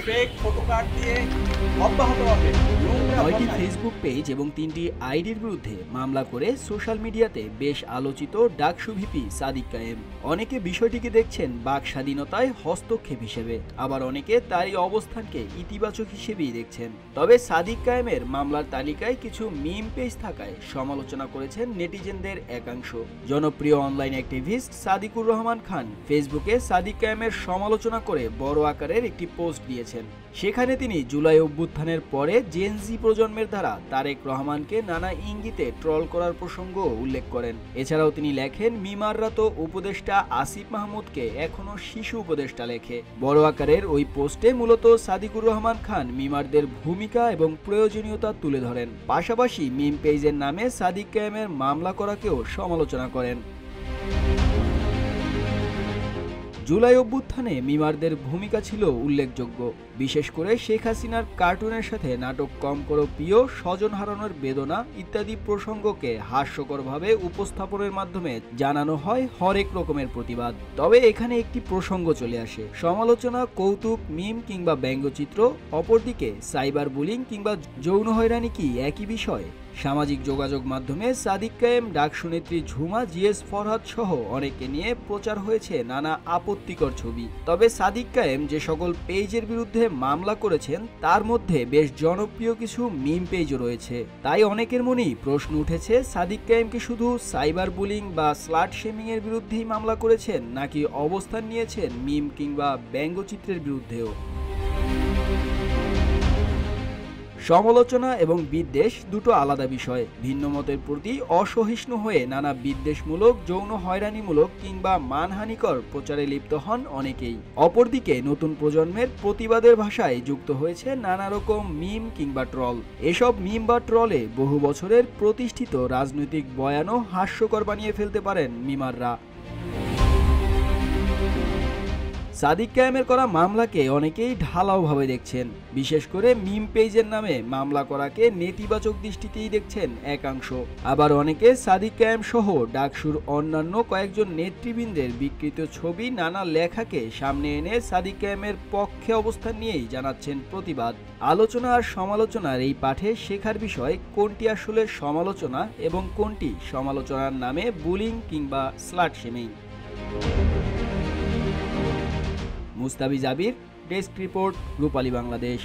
Fake photo card দিয়ে অব্যাহতভাবে নোংরা ৯টি ভাষায় ফেসবুক পেজ এবং ৩টি আইডির বিরুদ্ধে মামলা করে সোশ্যাল মিডিয়াতে বেশ আলোচিত ডাকসু ভিপি সাদিক কায়েম। অনেকে বিষয়টিকে দেখছেন বাক স্বাধীনতায় হস্তক্ষেপ হিসেবে, আবার অনেকে তার এই অবস্থানকে ইতিবাচক হিসেবেই দেখছেন। তবে সাদিক কায়েমের মামলার তালিকায় কিছু মিম পেজ থাকায় সমালোচনা করেছেন নেটিজেনদের একাংশ। জনপ্রিয় অনলাইন অ্যাক্টিভিস্ট সাদিকুর রহমান খান ফেসবুকে সাদিক কায়েমের সমালোচনা করে বড় আকারের একটি পোস্ট দিয়েছেন। সেখানে তিনি জুলাই অভ্যুত্থানের পরে জেনজি প্রজন্মের দ্বারা তারেক রহমানকে নানা ইঙ্গিতে ট্রল করার প্রসঙ্গ উল্লেখ করেন। এছাড়াও তিনি লেখেন, মিমাররা তো উপদেষ্টা আসিফ মাহমুদকে এখনো শিশু উপদেষ্টা লেখে। বড় আকারের ওই পোস্টে মূলত সাদিকুর রহমান খান মিমারদের ভূমিকা এবং প্রয়োজনীয়তা তুলে ধরেন। পাশাপাশি মিম পেজের নামে সাদিক কায়েমের মামলা করাকেও সমালোচনা করেন। জুলাই অভ্যুত্থানে মিমারদের ভূমিকা ছিল উল্লেখযোগ্য। বিশেষ করে শেখ হাসিনার কার্টুনের সাথে নাটক কম করো প্রিয়, স্বজন হারানোর বেদনা ইত্যাদি প্রসঙ্গকে হাস্যকরভাবে উপস্থাপনের মাধ্যমে জানানো হয় হরেক রকমের প্রতিবাদ। তবে এখানে একটি প্রসঙ্গ চলে আসে। সমালোচনা, কৌতুক, মিম কিংবা ব্যঙ্গচিত্র, অপরদিকে সাইবার বুলিং কিংবা যৌন হয়রানি কি একই বিষয়? সামাজিক যোগাযোগ মাধ্যমে সাদিক কায়েম, ডাকসু নেত্রী ঝুমা, জিএস ফরহাদ সহ অনেকে নিয়ে প্রচার হয়েছে নানা আপত্তিকর ছবি। তবে সাদিক কায়েম যে সকল পেজের বিরুদ্ধে মামলা করেছেন তার মধ্যে বেশ জনপ্রিয় কিছু মিম পেজও রয়েছে। তাই অনেকের মনেই প্রশ্ন উঠেছে, সাদিক কায়েমকে শুধু সাইবার বুলিং বা স্লাট শেমিং এর বিরুদ্ধেই মামলা করেছেন, নাকি অবস্থান নিয়েছেন মিম কিংবা ব্যঙ্গচিত্রের বিরুদ্ধেও? সমালোচনা এবং বিদ্বেষ দুটো আলাদা বিষয়। ভিন্ন মতের প্রতি অসহিষ্ণু হয়ে নানা বিদ্বেষমূলক, যৌন হয়রানিমূলক কিংবা মানহানিকর প্রচারে লিপ্ত হন অনেকেই। অপরদিকে নতুন প্রজন্মের প্রতিবাদের ভাষায় যুক্ত হয়েছে নানা রকম মিম কিংবা ট্রল। এসব মিম বা ট্রলে বহু বছরের প্রতিষ্ঠিত রাজনৈতিক বয়ানও হাস্যকর বানিয়ে ফেলতে পারেন মিমাররা। সাদিক কায়েমের করা মামলাকে অনেকেই ঢালাওভাবে দেখছেন। বিশেষ করে মিম পেজের নামে মামলা করাকে নেতিবাচক দৃষ্টিতেই দেখছেন একাংশ। আবার অনেকে সাদিক কায়েম সহ ডাকসুর অন্যান্য কয়েকজন নেতৃবৃন্দের বিকৃত ছবি, নানা লেখাকে সামনে এনে সাদিক কায়েমের পক্ষে অবস্থান নিয়েই জানাচ্ছেন প্রতিবাদ। আলোচনা আর সমালোচনার এই পাঠে শেখার বিষয় কোনটি আসলে সমালোচনা এবং কোনটি সমালোচনার নামে বুলিং কিংবা স্লাট শেমিং। মুস্তাফিজ আবির, ডেস্ক রিপোর্ট, রূপালী বাংলাদেশ।